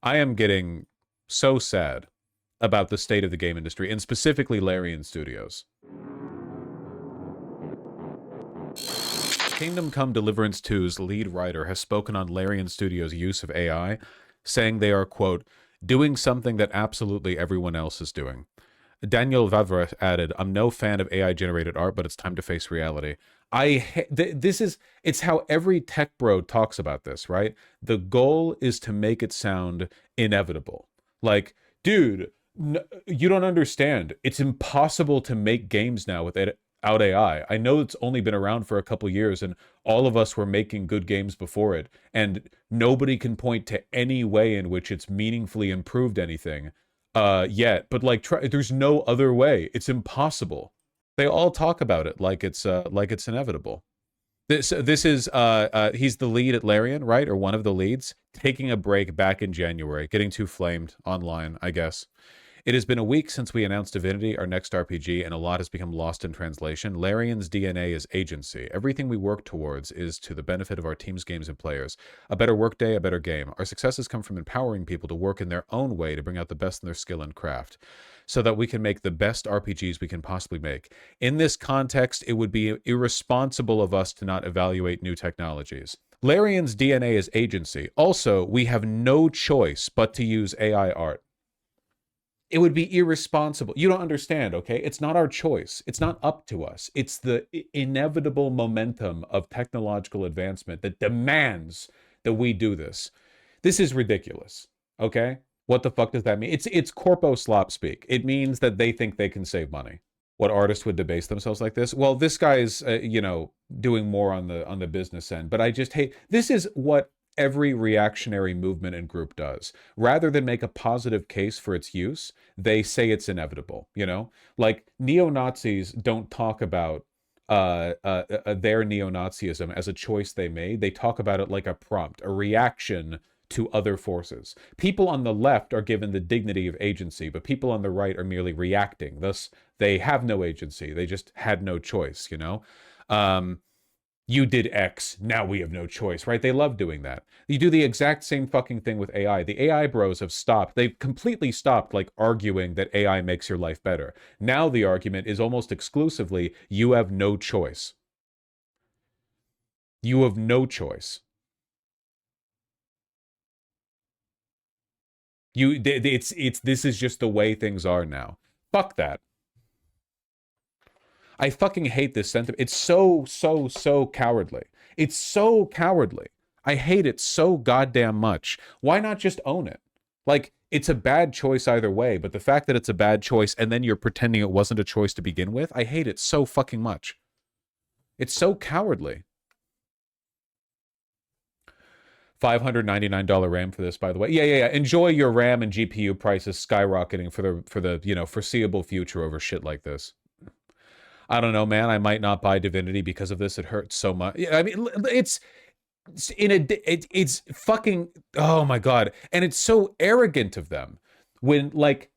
I am getting so sad about the state of the game industry, and specifically Larian Studios. Kingdom Come Deliverance 2's lead writer has spoken on Larian Studios' use of AI, saying they are, quote, doing something that absolutely everyone else is doing. Daniel Vavra added, I'm no fan of AI generated art, but it's time to face reality. This is, it's how every tech bro talks about this, right? The goal is to make it sound inevitable. Like, dude, you don't understand. It's impossible to make games now without AI. I know it's only been around for a couple years, and all of us were making good games before it, and nobody can point to any way in which it's meaningfully improved anything yet. But like, there's no other way. It's impossible. They all talk about it like it's inevitable. This is he's the lead at Larian, right, or one of the leads, taking a break back in January, getting too flamed online, I guess. It has been a week since we announced Divinity, our next RPG, and a lot has become lost in translation. Larian's DNA is agency. Everything we work towards is to the benefit of our teams, games, and players. A better workday, a better game. Our successes come from empowering people to work in their own way to bring out the best in their skill and craft, so that we can make the best RPGs we can possibly make. In this context, it would be irresponsible of us to not evaluate new technologies. Larian's DNA is agency. Also, we have no choice but to use AI art. It would be irresponsible. You don't understand, okay? It's not our choice. It's not up to us. It's the inevitable momentum of technological advancement that demands that we do this. This is ridiculous, okay? What the fuck does that mean? It's corpo slop speak. It means that they think they can save money. What artist would debase themselves like this? Well, this guy's doing more on the business end, but I just hate this is what every reactionary movement and group does. Rather than make a positive case for its use, they say it's inevitable, you know? Like neo-Nazis don't talk about their neo-Nazism as a choice they made. They talk about it like a prompt, a reaction to other forces. People on the left are given the dignity of agency, but people on the right are merely reacting. Thus, they have no agency. They just had no choice, you know? You did X, now we have no choice, right? They love doing that. You do the exact same fucking thing with AI. The AI bros have stopped. They've completely stopped like arguing that AI makes your life better. Now the argument is almost exclusively you have no choice. You have no choice. This is just the way things are now. Fuck that. I fucking hate this sentiment. It's so cowardly. It's so cowardly. I hate it so goddamn much. Why not just own it? Like, it's a bad choice either way, but the fact that it's a bad choice and then you're pretending it wasn't a choice to begin with, I hate it so fucking much. It's so cowardly. $599 RAM for this, by the way. Yeah. Enjoy your RAM and GPU prices skyrocketing for the foreseeable future over shit like this. I don't know, man. I might not buy Divinity because of this. It hurts so much. Yeah, I mean, it's fucking, oh my god, and it's so arrogant of them when like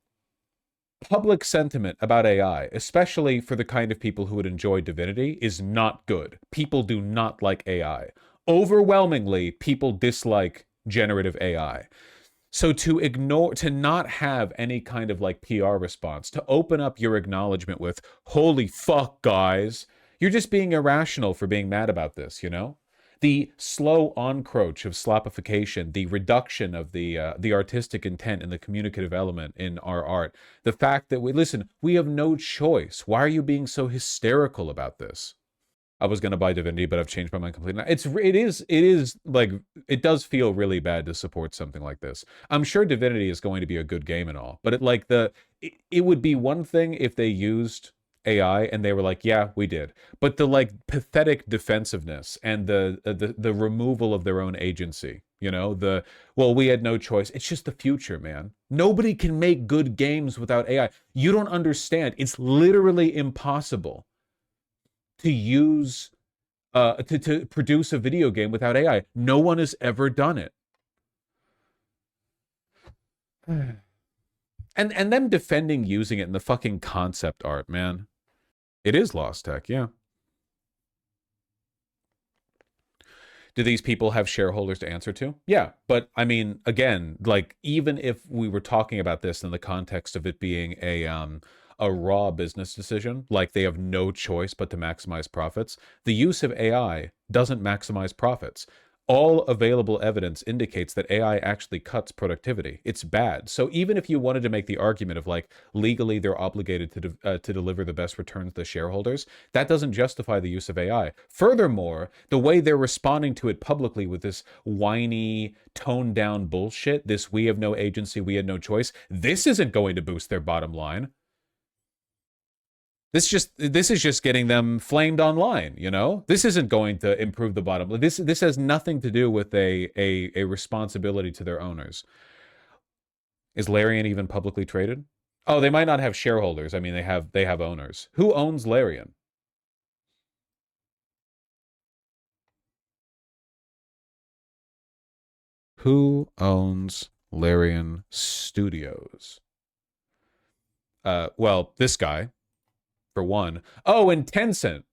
public sentiment about AI, especially for the kind of people who would enjoy Divinity, is not good. People do not like AI. Overwhelmingly, people dislike generative AI. So to ignore, to not have any kind of like PR response, to open up your acknowledgement with, holy fuck, guys, you're just being irrational for being mad about this, you know? The slow encroach of slopification, the reduction of the artistic intent and the communicative element in our art, the fact that we have no choice. Why are you being so hysterical about this? I was gonna buy Divinity, but I've changed my mind completely. It is like it does feel really bad to support something like this. I'm sure Divinity is going to be a good game and all, but it would be one thing if they used AI and they were like, yeah, we did. But the like pathetic defensiveness and the removal of their own agency, well, we had no choice. It's just the future, man. Nobody can make good games without AI. You don't understand. It's literally impossible to use to produce a video game without AI. No one has ever done it. And them defending using it in the fucking concept art, man. It is lost tech, yeah. Do these people have shareholders to answer to? Yeah, but I mean, again, like even if we were talking about this in the context of it being a raw business decision, like they have no choice but to maximize profits, the use of AI doesn't maximize profits. All available evidence indicates that AI actually cuts productivity. It's bad. So even if you wanted to make the argument of like legally they're obligated to deliver the best returns to shareholders, that doesn't justify the use of AI. Furthermore, the way they're responding to it publicly with this whiny, toned down bullshit, this we have no agency, we had no choice, this isn't going to boost their bottom line. This is just getting them flamed online, you know? This isn't going to improve the bottom line. This has nothing to do with a responsibility to their owners. Is Larian even publicly traded? Oh, they might not have shareholders. I mean, they have owners. Who owns Larian? Who owns Larian Studios? Well, this guy, for one. Oh, and Tencent.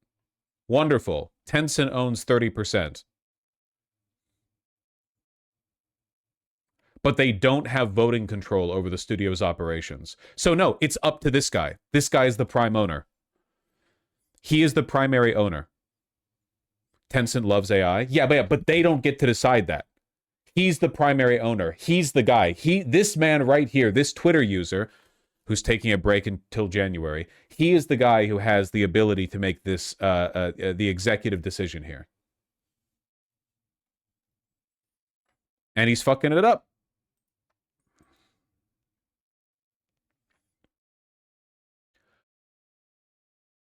Wonderful. Tencent owns 30%. But they don't have voting control over the studio's operations. So no, it's up to this guy. This guy is the prime owner. He is the primary owner. Tencent loves AI. Yeah, but they don't get to decide that. He's the primary owner. He's the guy. This man right here, this Twitter user who's taking a break until January, he is the guy who has the ability to make this the executive decision here. And he's fucking it up.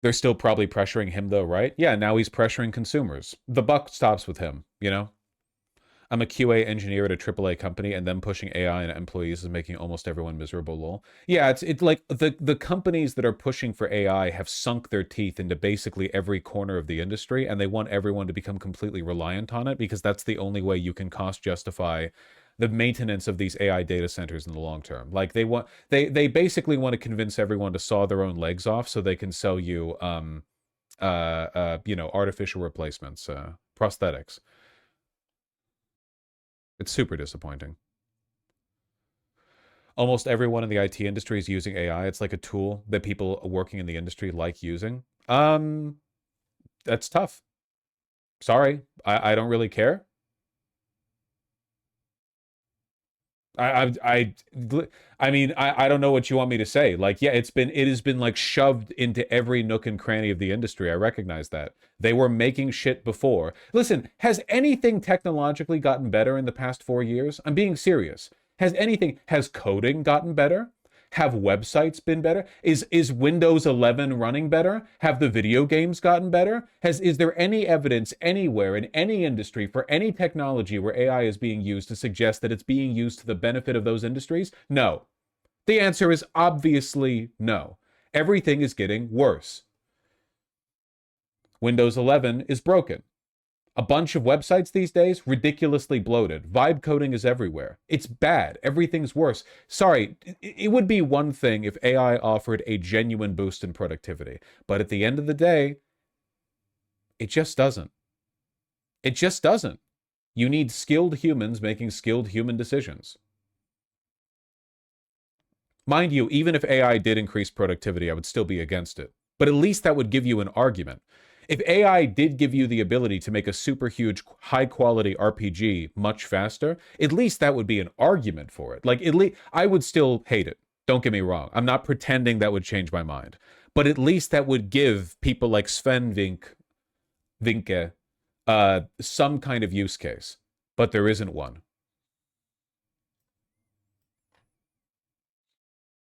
They're still probably pressuring him though, right? Yeah, now he's pressuring consumers. The buck stops with him, you know? I'm a QA engineer at a AAA company, and them pushing AI and employees is making almost everyone miserable, lol. Yeah, it's like the companies that are pushing for AI have sunk their teeth into basically every corner of the industry, and they want everyone to become completely reliant on it because that's the only way you can cost justify the maintenance of these AI data centers in the long term. Like they basically want to convince everyone to saw their own legs off so they can sell you artificial replacements, prosthetics. It's super disappointing. Almost everyone in the IT industry is using AI. It's like a tool that people working in the industry like using. That's tough. Sorry, I don't really care. I I mean I don't know what you want me to say. Like yeah, it has been like shoved into every nook and cranny of the industry. I recognize that. They were making shit before. Listen, has anything technologically gotten better in the past 4 years? I'm being serious. Has coding gotten better? Have websites been better? Is Windows 11 running better? Have the video games gotten better? Is there any evidence anywhere in any industry for any technology where AI is being used to suggest that it's being used to the benefit of those industries? No. The answer is obviously no. Everything is getting worse. Windows 11 is broken. A bunch of websites these days, ridiculously bloated. Vibe coding is everywhere. It's bad. Everything's worse. Sorry, it would be one thing if AI offered a genuine boost in productivity. But at the end of the day, it just doesn't. It just doesn't. You need skilled humans making skilled human decisions. Mind you, even if AI did increase productivity, I would still be against it. But at least that would give you an argument. If AI did give you the ability to make a super huge, high quality RPG much faster, at least that would be an argument for it. Like, at least I would still hate it. Don't get me wrong. I'm not pretending that would change my mind. But at least that would give people like Sven Vinke, some kind of use case. But there isn't one.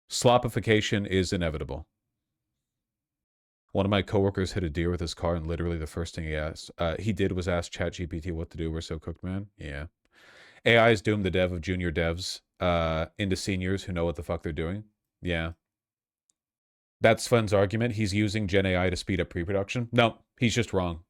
Slopification is inevitable. One of my coworkers hit a deer with his car, and literally the first thing he did was ask ChatGPT what to do. We're so cooked, man. Yeah. AI is doomed the dev of junior devs into seniors who know what the fuck they're doing. Yeah. That's Fun's argument. He's using Gen AI to speed up pre-production. No, he's just wrong.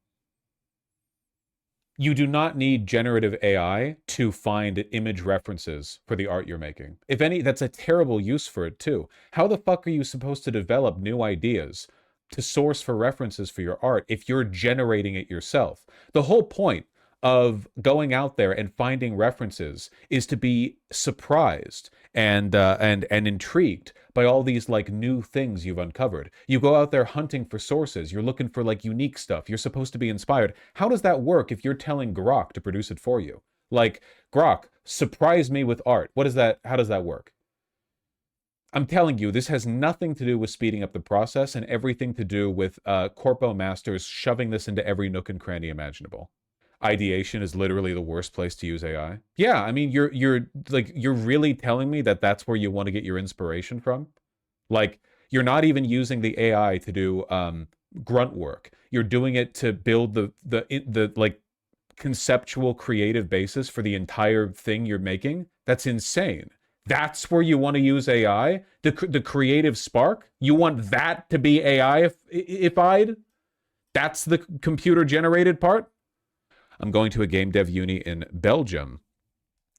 You do not need generative AI to find image references for the art you're making. If any, that's a terrible use for it too. How the fuck are you supposed to develop new ideas to source for references for your art if you're generating it yourself? The whole point of going out there and finding references is to be surprised and intrigued by all these like new things you've uncovered. You go out there hunting for sources. You're looking for like unique stuff. You're supposed to be inspired. How does that work if you're telling Grok to produce it for you? Like, Grok, surprise me with art. What is that? How does that work? I'm telling you, this has nothing to do with speeding up the process and everything to do with corpo masters shoving this into every nook and cranny imaginable. Ideation is literally the worst place to use AI. Yeah, I mean, you're really telling me that that's where you want to get your inspiration from? Like, you're not even using the AI to do grunt work. You're doing it to build the like conceptual creative basis for the entire thing you're making. That's insane. That's where you want to use AI? The creative spark? You want that to be AI-ified? That's the computer generated part? I'm going to a game dev uni in Belgium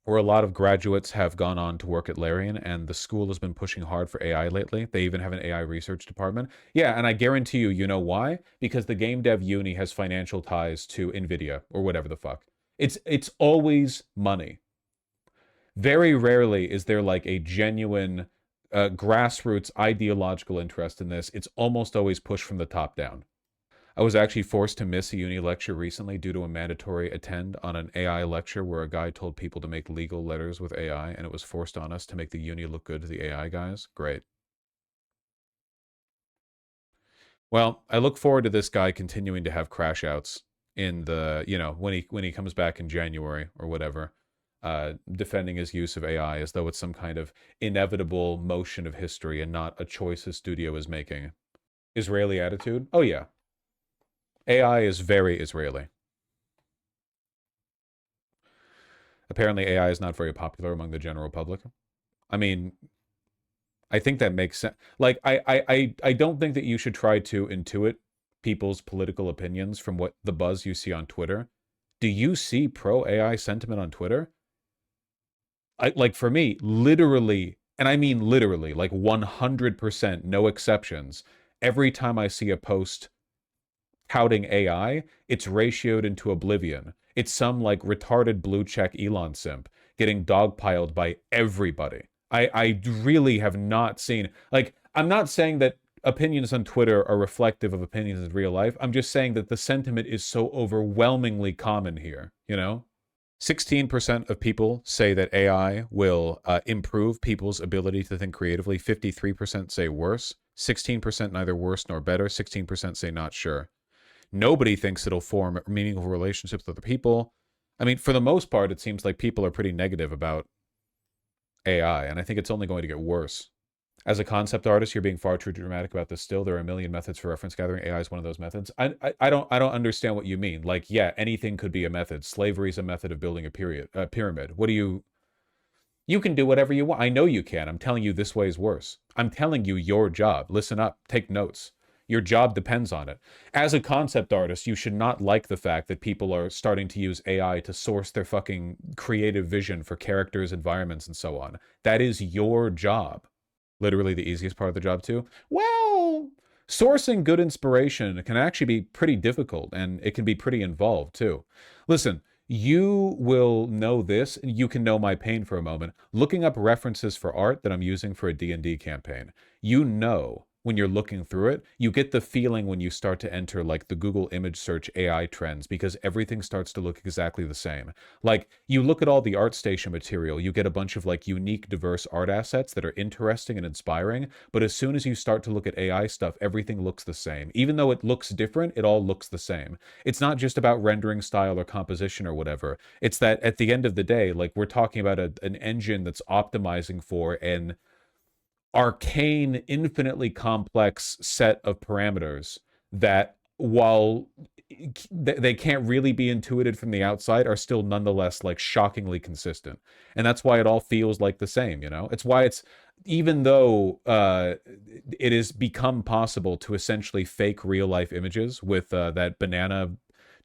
where a lot of graduates have gone on to work at Larian, and the school has been pushing hard for AI lately. They even have an AI research department. Yeah, and I guarantee you, you know why? Because the game dev uni has financial ties to NVIDIA or whatever the fuck. It's always money. Very rarely is there like a genuine grassroots ideological interest in this. It's almost always pushed from the top down. I was actually forced to miss a uni lecture recently due to a mandatory attend on an AI lecture where a guy told people to make legal letters with AI, and it was forced on us to make the uni look good to the AI guys. Great. Well, I look forward to this guy continuing to have crash outs in the, when he comes back in January or whatever, defending his use of AI as though it's some kind of inevitable motion of history and not a choice his studio is making. Israeli attitude? Oh yeah. AI is very Israeli. Apparently, AI is not very popular among the general public. I mean, I think that makes sense. Like, I don't think that you should try to intuit people's political opinions from what the buzz you see on Twitter. Do you see pro AI sentiment on Twitter? Like, for me, literally, and I mean literally, like 100%, no exceptions, every time I see a post touting AI, it's ratioed into oblivion. It's some like retarded blue check Elon simp getting dogpiled by everybody. I really have not seen, like, I'm not saying that opinions on Twitter are reflective of opinions in real life. I'm just saying that the sentiment is so overwhelmingly common here, you know? 16% of people say that AI will improve people's ability to think creatively. 53% say worse. 16% neither worse nor better. 16% say not sure. Nobody thinks it'll form meaningful relationships with other people. I mean, for the most part, it seems like people are pretty negative about AI, and I think it's only going to get worse. As a concept artist, you're being far too dramatic about this still. There are a million methods for reference gathering. AI is one of those methods. I don't understand what you mean. Like, yeah, anything could be a method. Slavery is a method of building a pyramid. What do you can do whatever you want. I know you can. I'm telling you this way is worse. I'm telling you your job. Listen up. Take notes. Your job depends on it. As a concept artist, you should not like the fact that people are starting to use AI to source their fucking creative vision for characters, environments, and so on. That is your job. Literally the easiest part of the job too. Well, sourcing good inspiration can actually be pretty difficult, and it can be pretty involved too. Listen, you will know this, and you can know my pain for a moment. Looking up references for art that I'm using for a D&D campaign. You know, when you're looking through it, you get the feeling when you start to enter like the Google image search AI trends, because everything starts to look exactly the same. Like, you look at all the ArtStation material, you get a bunch of like unique, diverse art assets that are interesting and inspiring, but as soon as you start to look at AI stuff, everything looks the same. Even though it looks different, it all looks the same. It's not just about rendering style or composition or whatever. It's that at the end of the day, like, we're talking about an engine that's optimizing for an arcane, infinitely complex set of parameters that, while they can't really be intuited from the outside, are still nonetheless like shockingly consistent. And that's why it all feels like the same, you know? It's why it's, even though it has become possible to essentially fake real life images with that Banana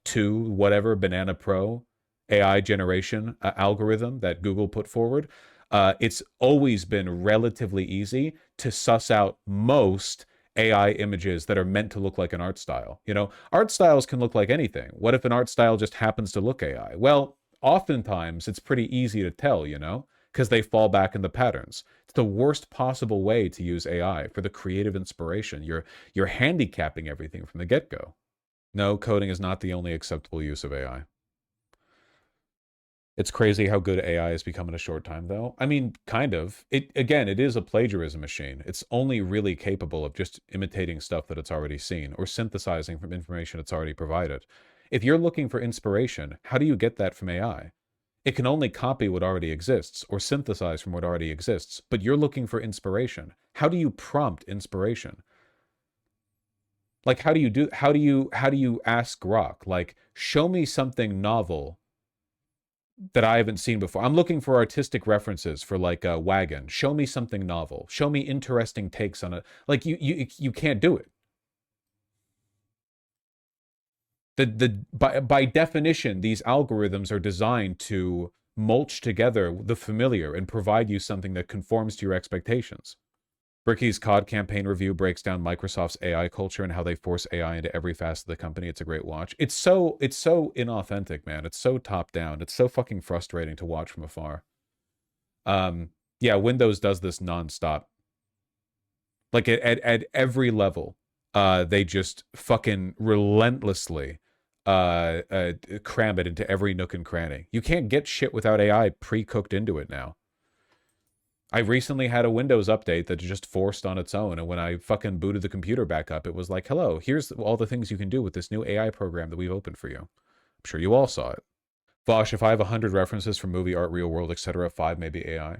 2, whatever, Banana Pro AI generation algorithm that Google put forward, it's always been relatively easy to suss out most, AI images that are meant to look like an art style. You know, art styles can look like anything. What if an art style just happens to look AI? Well, oftentimes it's pretty easy to tell, you know, because they fall back in the patterns. It's the worst possible way to use AI for the creative inspiration. You're handicapping everything from the get-go. No, coding is not the only acceptable use of AI. It's crazy how good AI has become in a short time, though. I mean, kind of. It is a plagiarism machine. It's only really capable of just imitating stuff that it's already seen or synthesizing from information it's already provided. If you're looking for inspiration, how do you get that from AI? It can only copy what already exists or synthesize from what already exists, but you're looking for inspiration. How do you prompt inspiration? Like, how do you ask Grok, like, show me something novel that I haven't seen before. I'm looking for artistic references for like a wagon. Show me something novel. Show me interesting takes on it. Like you can't do it. By definition, these algorithms are designed to mulch together the familiar and provide you something that conforms to your expectations. Bricky's COD campaign review breaks down Microsoft's AI culture and how they force AI into every facet of the company. It's a great watch. It's so inauthentic, man. It's so top down. It's so fucking frustrating to watch from afar. Yeah, Windows does this nonstop. Like at every level, they just fucking relentlessly cram it into every nook and cranny. You can't get shit without AI pre-cooked into it now. I recently had a Windows update that just forced on its own, and when I fucking booted the computer back up, it was like, hello, here's all the things you can do with this new AI program that we've opened for you. I'm sure you all saw it. Vosh, if I have 100 references from movie, art, real world, etc., 5 may be AI.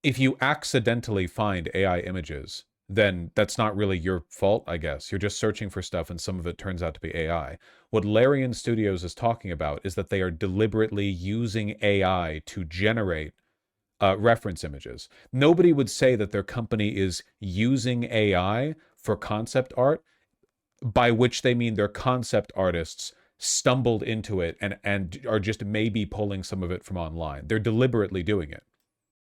If you accidentally find AI images, then that's not really your fault, I guess. You're just searching for stuff, and some of it turns out to be AI. What Larian Studios is talking about is that they are deliberately using AI to generate reference images. Nobody would say that their company is using AI for concept art, by which they mean their concept artists stumbled into it and are just maybe pulling some of it from online. They're deliberately doing it.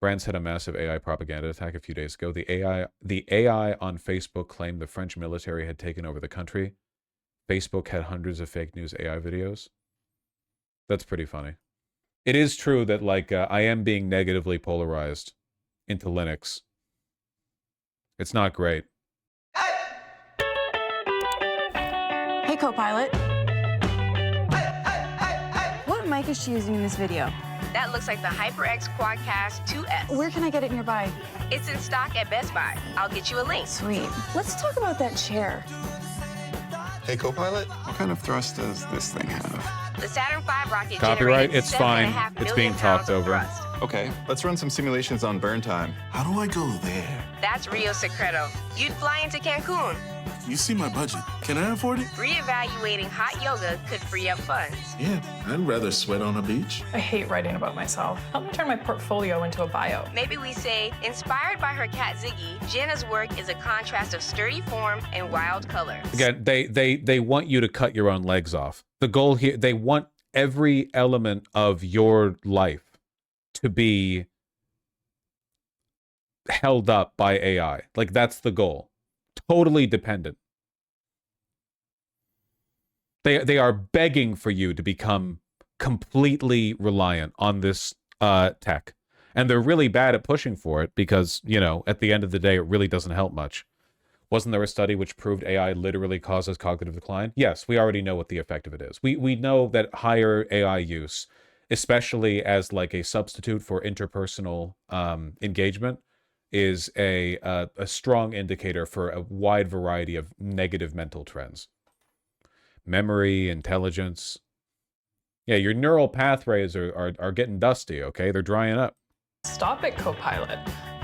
France had a massive AI propaganda attack a few days ago. The AI on Facebook claimed the French military had taken over the country. Facebook had hundreds of fake news AI videos. That's pretty funny. It is true that, like, I am being negatively polarized into Linux. It's not great. Hey, Copilot. What mic is she using in this video? That looks like the HyperX Quadcast 2S. Where can I get it nearby? It's in stock at Best Buy. I'll get you a link. Sweet. Let's talk about that chair. Hey, Copilot, what kind of thrust does this thing have? The Saturn V rocket Copyright, generated it's fine. 7.5 It's being million talked pounds of over. thrust. Okay, let's run some simulations on burn time. How do I go there? That's Rio Secreto. You'd fly into Cancun. You see my budget. Can I afford it? Reevaluating hot yoga could free up funds. Yeah, I'd rather sweat on a beach. I hate writing about myself. Help me turn my portfolio into a bio. Maybe we say, inspired by her cat Ziggy, Jenna's work is a contrast of sturdy form and wild colors. Again, they want you to cut your own legs off. The goal here, they want every element of your life to be held up by AI. Like, that's the goal. Totally dependent. They are begging for you to become completely reliant on this tech. And they're really bad at pushing for it because, you know, at the end of the day, it really doesn't help much. Wasn't there a study which proved AI literally causes cognitive decline? Yes, we already know what the effect of it is. We know that higher AI use, especially as like a substitute for interpersonal engagement, is a strong indicator for a wide variety of negative mental trends. Memory, intelligence. Yeah, your neural pathways are getting dusty, okay? They're drying up. Stop it, Copilot,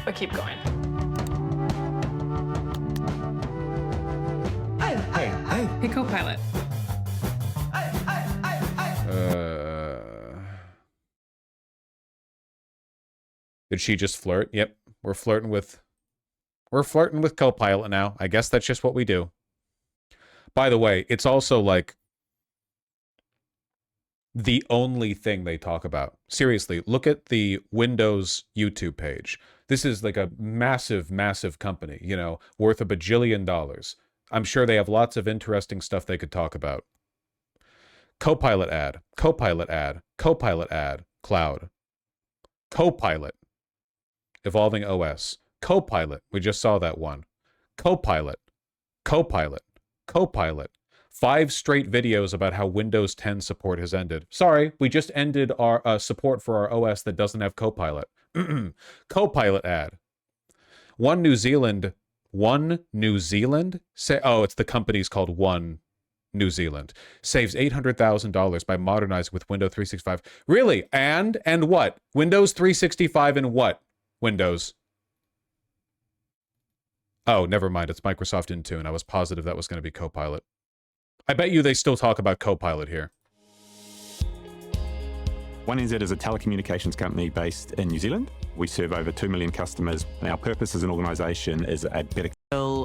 but keep going. Hey, Copilot. Did she just flirt? Yep, we're flirting with Copilot now. I guess that's just what we do. By the way, it's also like the only thing they talk about. Seriously, look at the Windows YouTube page. This is like a massive, massive company, you know, worth $1 bajillion. I'm sure they have lots of interesting stuff they could talk about. Copilot ad, Copilot ad, Copilot ad, cloud. Copilot, evolving OS. Copilot, we just saw that one. Copilot, Copilot, Copilot. 5 straight videos about how Windows 10 support has ended. Sorry, we just ended our support for our OS that doesn't have Copilot. Copilot ad. One New Zealand, say, oh, it's the company's called One New Zealand, saves $800,000 by modernizing with Windows 365. Really? And what? Windows 365 and what? Windows. Oh, never mind. It's Microsoft Intune. I was positive that was going to be Copilot. I bet you they still talk about Copilot here. One NZ is a telecommunications company based in New Zealand. We serve over 2 million customers. And our purpose as an organization is a better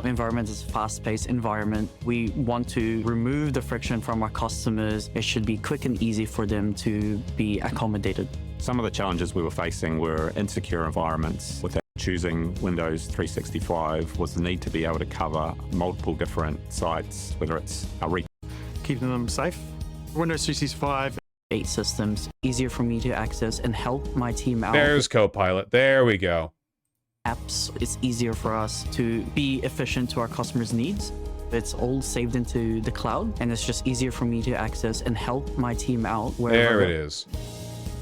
environment is a fast-paced environment. We want to remove the friction from our customers. It should be quick and easy for them to be accommodated. Some of the challenges we were facing were insecure environments. Without choosing Windows 365 was the need to be able to cover multiple different sites, whether it's our keeping them safe. Windows 365 systems, easier for me to access and help my team out. There's Copilot. There we go. Apps, it's easier for us to be efficient to our customers' needs. It's all saved into the cloud, and it's just easier for me to access and help my team out wherever. There it is.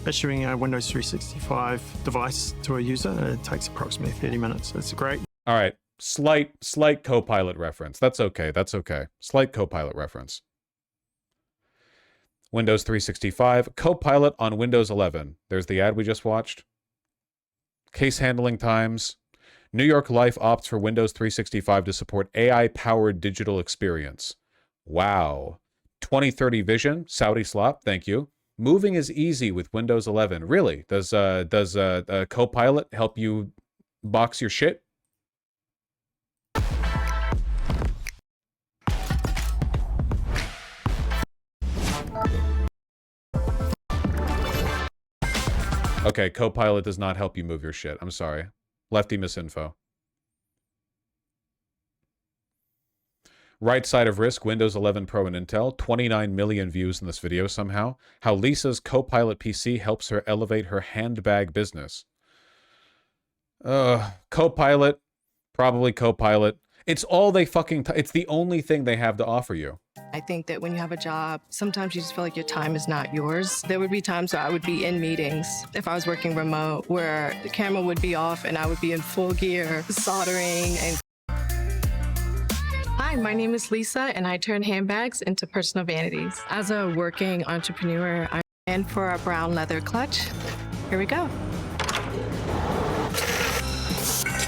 Issuing a Windows 365 device to a user, it takes approximately 30 minutes. It's great. All right. Slight Copilot reference. That's okay. That's okay. Slight Copilot reference. Windows 365, Copilot on Windows 11. There's the ad we just watched. Case handling times. New York Life opts for Windows 365 to support AI-powered digital experience. Wow. 2030 vision, Saudi slop, thank you. Moving is easy with Windows 11. Really? Does Copilot help you box your shit? Okay, Copilot does not help you move your shit. I'm sorry. Lefty misinfo. Right side of risk, Windows 11 Pro and Intel. 29 million views in this video somehow. How Lisa's Copilot PC helps her elevate her handbag business. Copilot. Probably Copilot. It's all they fucking... it's the only thing they have to offer you. I think that when you have a job, sometimes you just feel like your time is not yours. There would be times where I would be in meetings, if I was working remote, where the camera would be off and I would be in full gear, soldering and... Hi, my name is Lisa, and I turn handbags into personal vanities. As a working entrepreneur, I'm in for a brown leather clutch. Here we go.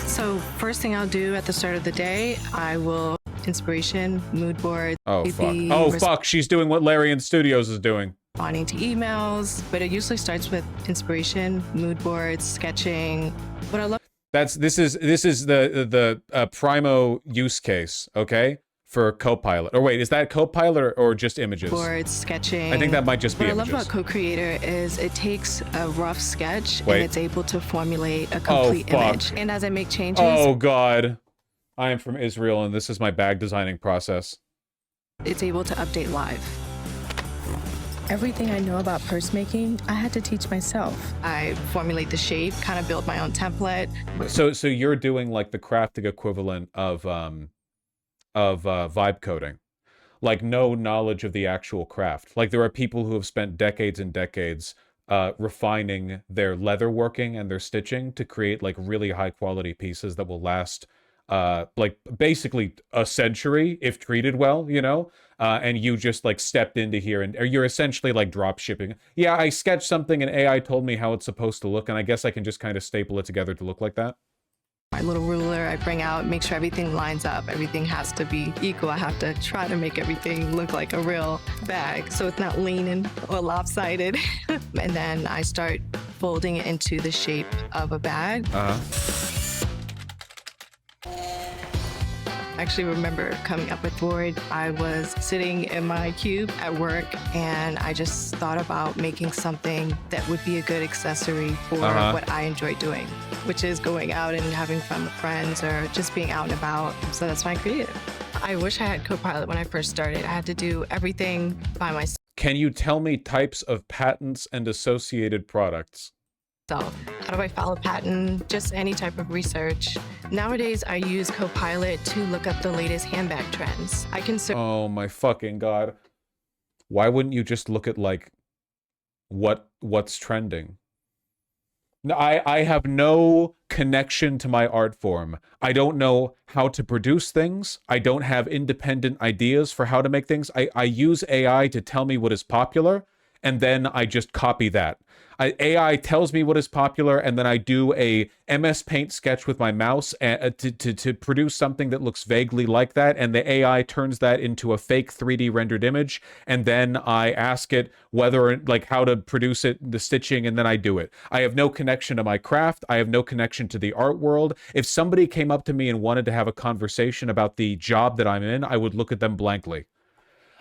So first thing I'll do at the start of the day, I will inspiration, mood board. Oh, fuck. Oh, fuck. She's doing what Larian Studios is doing. Responding to emails, but it usually starts with inspiration, mood boards, sketching. What I love. This is the primo use case, okay, for Copilot. Or wait, is that Copilot or just images? Boards, sketching. I think that might just be images. What I love about Co-Creator is it takes a rough sketch and it's able to formulate a complete image. And as I make changes. Oh God, I am from Israel and this is my bag designing process. It's able to update live. Everything I know about purse making, I had to teach myself. I formulate the shape, kind of build my own template. So you're doing like the crafting equivalent of vibe coding, like no knowledge of the actual craft. Like there are people who have spent decades and decades refining their leather working and their stitching to create like really high quality pieces that will last like basically a century if treated well, you know, and you just like stepped into here and or you're essentially like drop shipping. Yeah, I sketched something and AI told me how it's supposed to look, and I guess I can just kind of staple it together to look like that. My little ruler I bring out, make sure everything lines up. Everything has to be equal. I have to try to make everything look like a real bag so it's not leaning or lopsided. And then I start folding it into the shape of a bag. I actually remember coming up with board. I was sitting in my cube at work and I just thought about making something that would be a good accessory for what I enjoy doing, which is going out and having fun with friends or just being out and about. So that's why I created it. I wish I had Copilot when I first started. I had to do everything by myself. Can you tell me types of patents and associated products? How do I file a patent? Just any type of research. Nowadays, I use Copilot to look up the latest handbag trends. I can search. Oh my fucking God. Why wouldn't you just look at like what's trending? No, I have no connection to my art form. I don't know how to produce things. I don't have independent ideas for how to make things. I use AI to tell me what is popular, and then I just copy that. AI tells me what is popular, and then I do a MS Paint sketch with my mouse to produce something that looks vaguely like that, and the AI turns that into a fake 3D rendered image, and then I ask it whether, like, how to produce it, the stitching, and then I do it. I have no connection to my craft. I have no connection to the art world. If somebody came up to me and wanted to have a conversation about the job that I'm in, I would look at them blankly.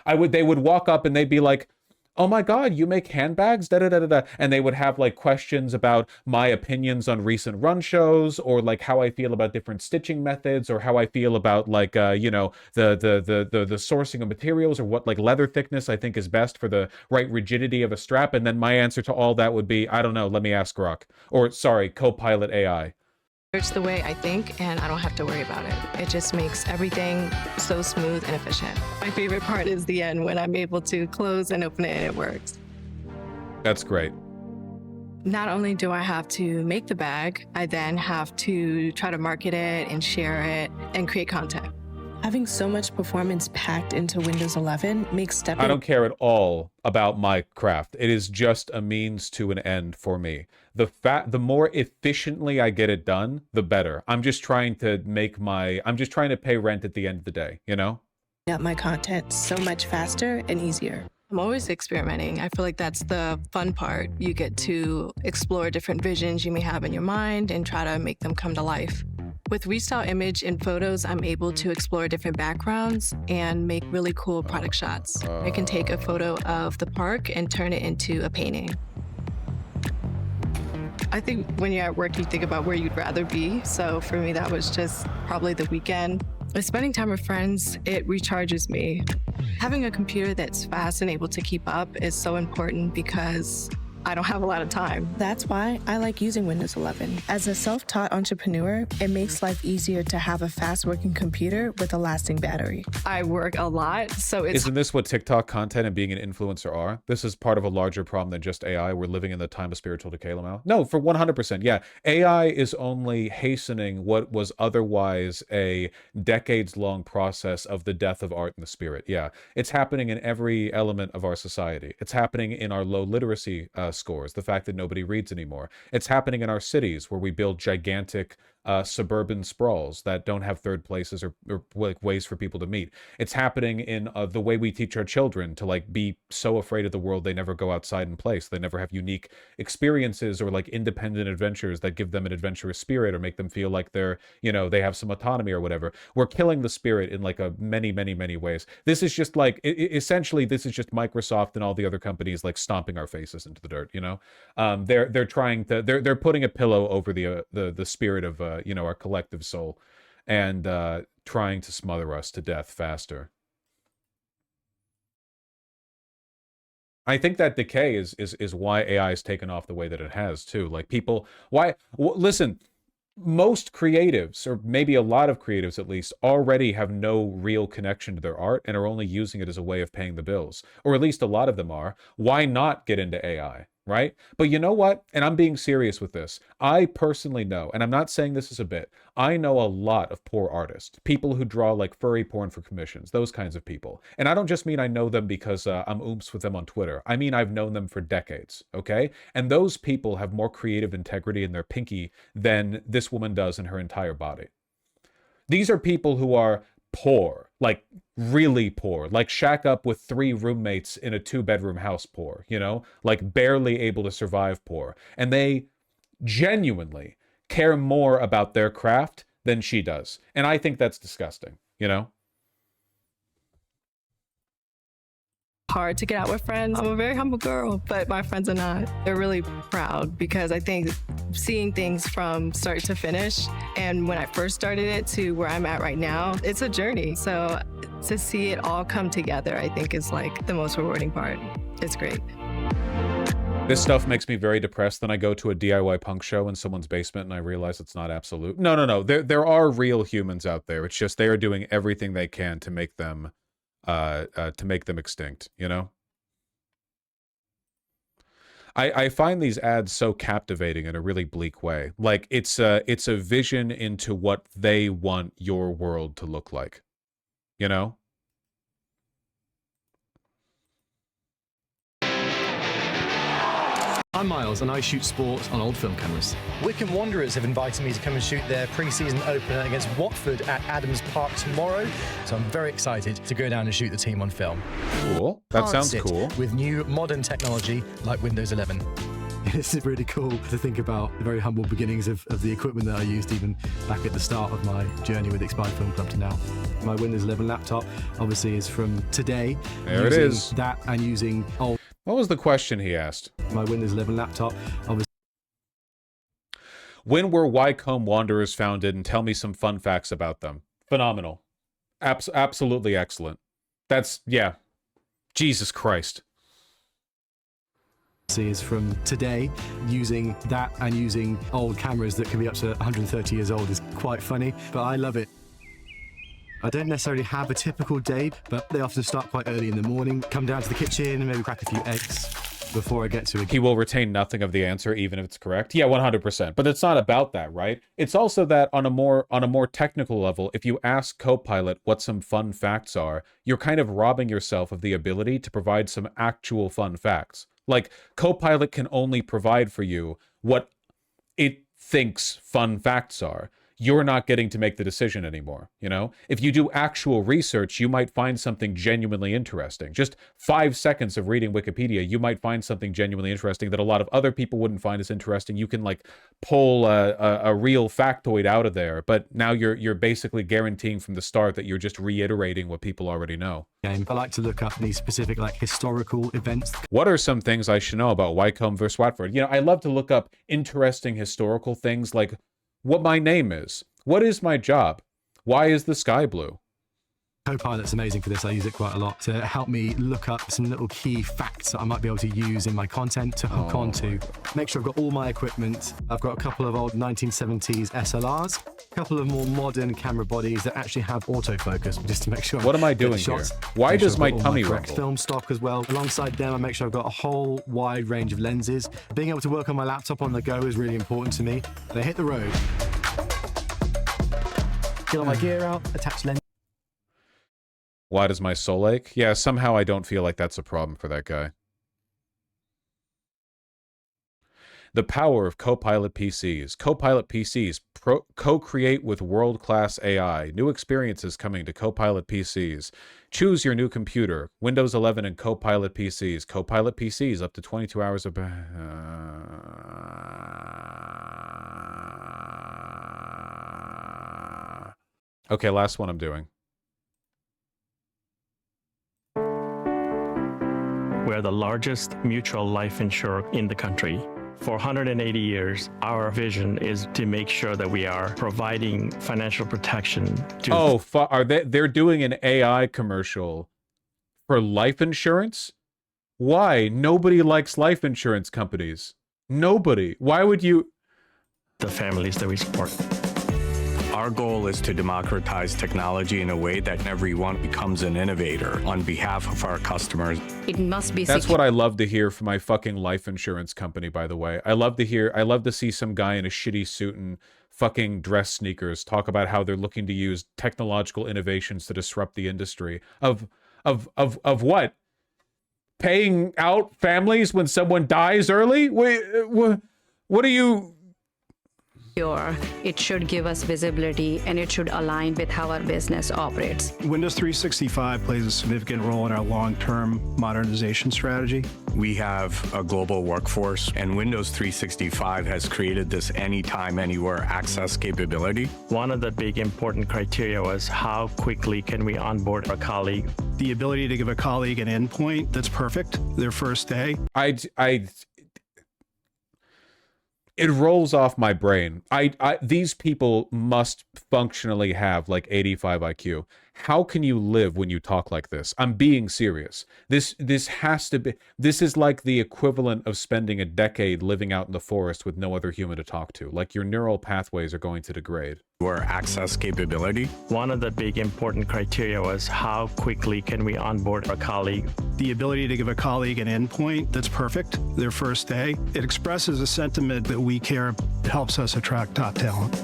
They would walk up and they'd be like, oh my God, you make handbags? Da, da, da, da, da. And they would have like questions about my opinions on recent run shows, or like how I feel about different stitching methods, or how I feel about like, you know, the sourcing of materials, or what like leather thickness I think is best for the right rigidity of a strap. And then my answer to all that would be, I don't know, let me ask Grok. Or sorry, Copilot AI. The way I think, and I don't have to worry about it. It just makes everything so smooth and efficient. My favorite part is the end, when I'm able to close and open it and it works. That's great. Not only do I have to make the bag, I then have to try to market it and share it and create content. Having so much performance packed into Windows 11 makes stepping... I don't care at all about my craft. It is just a means to an end for me. The more efficiently I get it done, the better. I'm just trying to pay rent at the end of the day, you know? Up my content so much faster and easier. I'm always experimenting. I feel like that's the fun part. You get to explore different visions you may have in your mind and try to make them come to life. With Restyle Image and photos, I'm able to explore different backgrounds and make really cool product shots. I can take a photo of the park and turn it into a painting. I think when you're at work, you think about where you'd rather be. So for me, that was just probably the weekend. But spending time with friends, it recharges me. Having a computer that's fast and able to keep up is so important because I don't have a lot of time. That's why I like using Windows 11. As a self-taught entrepreneur, it makes life easier to have a fast-working computer with a lasting battery. I work a lot, so it's... Isn't this what TikTok content and being an influencer are? This is part of a larger problem than just AI. We're living in the time of spiritual decay, Lamau. No, for 100%. Yeah, AI is only hastening what was otherwise a decades-long process of the death of art and the spirit. Yeah, it's happening in every element of our society. It's happening in our low literacy scores, the fact that nobody reads anymore. It's happening in our cities where we build gigantic suburban sprawls that don't have third places or like ways for people to meet. It's happening in the way we teach our children to like be so afraid of the world they never go outside and play, so they never have unique experiences or like independent adventures that give them an adventurous spirit or make them feel like they're, you know, they have some autonomy or whatever. We're killing the spirit in like a many ways. This is just like essentially this is just Microsoft and all the other companies like stomping our faces into the dirt, you know. They're trying to they're putting a pillow over the spirit of you know, our collective soul, and trying to smother us to death faster. I think that decay is why AI has taken off the way that it has too. Like people, listen, most creatives, or maybe a lot of creatives at least, already have no real connection to their art and are only using it as a way of paying the bills, or at least a lot of them are. Why not get into AI? Right? But you know what? And I'm being serious with this. I personally know, and I'm not saying this is a bit, I know a lot of poor artists, people who draw like furry porn for commissions, those kinds of people. And I don't just mean I know them because I'm oomph with them on Twitter. I mean, I've known them for decades, okay? And those people have more creative integrity in their pinky than this woman does in her entire body. These are people who are poor, like really poor, like shack up with 3 roommates in a 2-bedroom house poor, you know, like barely able to survive poor. And they genuinely care more about their craft than she does. And I think that's disgusting. you know? Hard to get out with friends. I'm a very humble girl, but my friends are not. They're really proud because I think seeing things from start to finish and when I first started it to where I'm at right now, it's a journey. So to see it all come together, I think is like the most rewarding part. It's great. This stuff makes me very depressed. Then I go to a DIY punk show in someone's basement and I realize it's not absolute. No. There are real humans out there. It's just they are doing everything they can to make them extinct, you know? I find these ads so captivating in a really bleak way. Like it's a vision into what they want your world to look like, you know? I'm Miles and I shoot sports on old film cameras. Wycombe Wanderers have invited me to come and shoot their pre-season opener against Watford at Adams Park tomorrow. So I'm very excited to go down and shoot the team on film. Cool. That sounds cool. With new modern technology like Windows 11. This is really cool to think about the very humble beginnings of the equipment that I used even back at the start of my journey with Expired Film Club to now. My Windows 11 laptop obviously is from today. There it is. That and using old... What was the question he asked? My Windows 11 laptop, obviously. When were Wycombe Wanderers founded, and tell me some fun facts about them? Phenomenal. Absolutely excellent. That's, yeah. Jesus Christ. Is from today. Using that and using old cameras that can be up to 130 years old is quite funny, but I love it. I don't necessarily have a typical day, but they often start quite early in the morning, come down to the kitchen and maybe crack a few eggs before I get to it. He will retain nothing of the answer, even if it's correct. Yeah, 100%. But it's not about that, right? It's also that on a more technical level, if you ask Copilot what some fun facts are, you're kind of robbing yourself of the ability to provide some actual fun facts. Like, Copilot can only provide for you what it thinks fun facts are. You're not getting to make the decision anymore, you know? If you do actual research, you might find something genuinely interesting. Just 5 seconds of reading Wikipedia, you might find something genuinely interesting that a lot of other people wouldn't find as interesting. You can, like, pull a real factoid out of there, but now you're basically guaranteeing from the start that you're just reiterating what people already know. I like to look up these specific, like, historical events. What are some things I should know about Wycombe versus Watford? You know, I love to look up interesting historical things, like what my name is. What is my job? Why is the sky blue? Copilot's amazing for this. I use it quite a lot to help me look up some little key facts that I might be able to use in my content to hook onto. Make sure I've got all my equipment. I've got a couple of old 1970s SLRs, a couple of more modern camera bodies that actually have autofocus, just to make sure. What am I doing here? Why does my tummy rumble? Film stock as well. Alongside them, I make sure I've got a whole wide range of lenses. Being able to work on my laptop on the go is really important to me. When I hit the road, get all my gear out, attach lens. Why does my soul ache? Yeah, somehow I don't feel like that's a problem for that guy. The power of Copilot PCs. Copilot PCs co-create with world-class AI. New experiences coming to Copilot PCs. Choose your new computer. Windows 11 and Copilot PCs. Copilot PCs up to 22 hours of... Okay, last one I'm doing. We're the largest mutual life insurer in the country. For 180 years, our vision is to make sure that we are providing financial protection to... They're doing an AI commercial for life insurance? Why? Nobody likes life insurance companies. Nobody. Why would you... The families that we support. Our goal is to democratize technology in a way that everyone becomes an innovator on behalf of our customers. It must be. That's what I love to hear from my fucking life insurance company, by the way. I love to see some guy in a shitty suit and fucking dress sneakers talk about how they're looking to use technological innovations to disrupt the industry. Of what? Paying out families when someone dies early? Wait, what are you... secure, it should give us visibility, and it should align with how our business operates. Windows 365 plays a significant role in our long-term modernization strategy. We have a global workforce, and Windows 365 has created this anytime, anywhere access capability. One of the big important criteria was how quickly can we onboard a colleague. The ability to give a colleague an endpoint that's perfect their first day. It rolls off my brain. These people must functionally have like 85 IQ. How can you live when you talk like this? I'm being serious. This has to be, this is like the equivalent of spending a decade living out in the forest with no other human to talk to. Like your neural pathways are going to degrade. Or access capability. One of the big important criteria was how quickly can we onboard a colleague. The ability to give a colleague an endpoint that's perfect their first day. It expresses a sentiment that we care helps us attract top talent.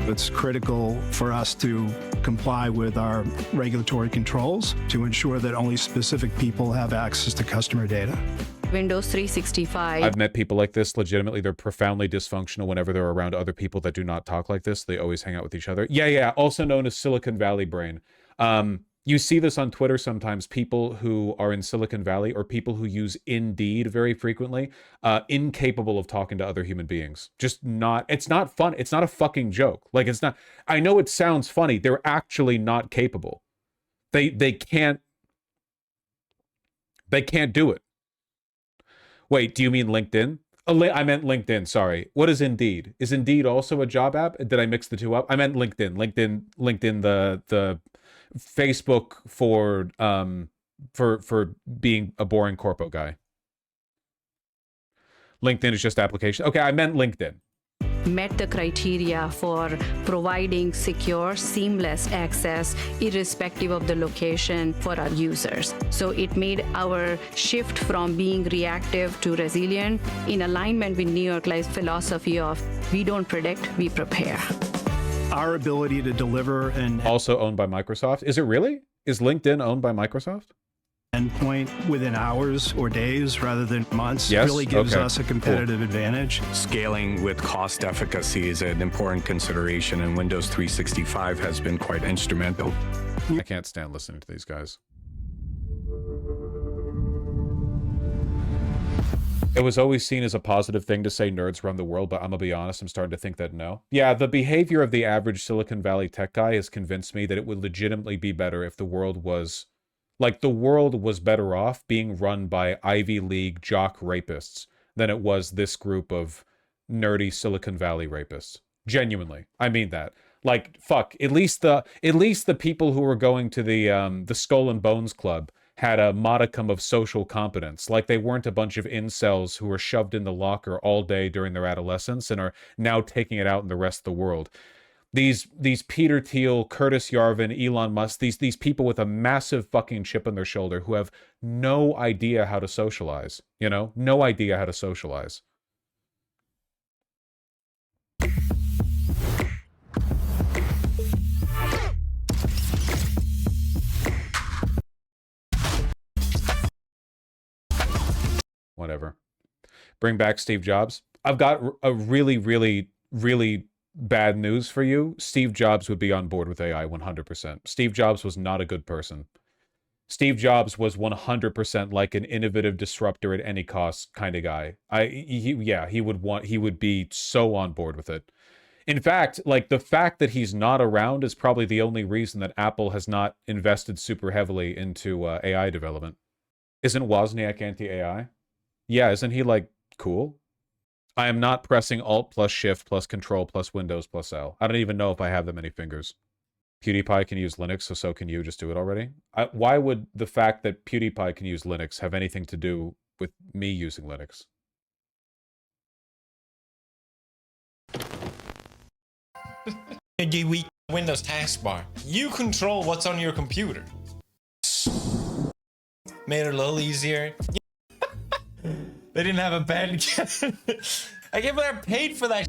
It's critical for us to comply with our regulatory controls to ensure that only specific people have access to customer data. Windows 365. I've met people like this. Legitimately, they're profoundly dysfunctional whenever they're around other people that do not talk like this. They always hang out with each other. Yeah. Also known as Silicon Valley brain. You see this on Twitter sometimes. People who are in Silicon Valley or people who use Indeed very frequently, incapable of talking to other human beings. Just not, it's not fun. It's not a fucking joke. Like, it's not, I know it sounds funny. They're actually not capable. They can't do it. Wait, do you mean LinkedIn? I meant LinkedIn, sorry. What is Indeed? Is Indeed also a job app? Did I mix the two up? I meant LinkedIn. LinkedIn, the Facebook for being a boring corpo guy. LinkedIn is just application. Okay, I meant LinkedIn. Met the criteria for providing secure, seamless access, irrespective of the location for our users. So it made our shift from being reactive to resilient in alignment with New York Life's philosophy of we don't predict, we prepare. Our ability to deliver and also owned by Microsoft. Is it really? Is LinkedIn owned by Microsoft? Endpoint within hours or days rather than months really gives us a competitive advantage. Scaling with cost efficacy is an important consideration, and Windows 365 has been quite instrumental. I can't stand listening to these guys. It was always seen as a positive thing to say nerds run the world, but I'm gonna be honest, I'm starting to think that no. Yeah, the behavior of the average Silicon Valley tech guy has convinced me that it would legitimately be better if the world was... Like, the world was better off being run by Ivy League jock rapists than it was this group of nerdy Silicon Valley rapists. Genuinely. I mean that. Like, fuck, at least the people who were going to the Skull and Bones Club had a modicum of social competence. Like, they weren't a bunch of incels who were shoved in the locker all day during their adolescence and are now taking it out in the rest of the world. These Peter Thiel, Curtis Yarvin, Elon Musk, these people with a massive fucking chip on their shoulder who have no idea how to socialize, you know? No idea how to socialize. Whatever. Bring back Steve Jobs. I've got a really bad news for you. Steve Jobs would be on board with AI 100%. Steve Jobs was not a good person. Steve Jobs was 100% like an innovative disruptor at any cost kind of guy. He would be so on board with it. In fact, like, the fact that he's not around is probably the only reason that Apple has not invested super heavily into AI development. Isn't Wozniak anti-AI? Yeah, isn't he, like, cool? I am not pressing Alt plus Shift plus Control plus Windows plus L. I don't even know if I have that many fingers. PewDiePie can use Linux, so can you. Just do it already. Why would the fact that PewDiePie can use Linux have anything to do with me using Linux? Windows taskbar. You control what's on your computer. Made it a little easier. They didn't have a bed. I can't believe I paid for that.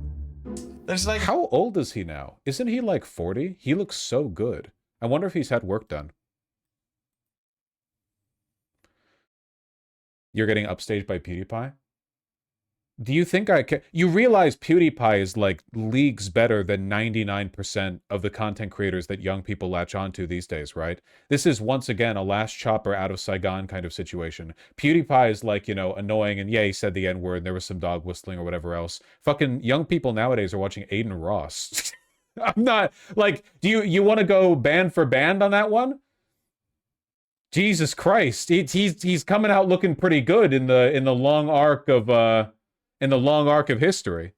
There's like... How old is he now? Isn't he like 40? He looks so good. I wonder if he's had work done. You're getting upstaged by PewDiePie? Do you think I can? You realize PewDiePie is like leagues better than 99% of the content creators that young people latch onto these days, right? This is once again a last chopper out of Saigon kind of situation. PewDiePie is like, you know, annoying, and yeah, he said the N-word, and there was some dog whistling or whatever else. Fucking young people nowadays are watching Aiden Ross. I'm not, like, do you want to go band for band on that one? Jesus Christ. He's coming out looking pretty good in the long arc of history.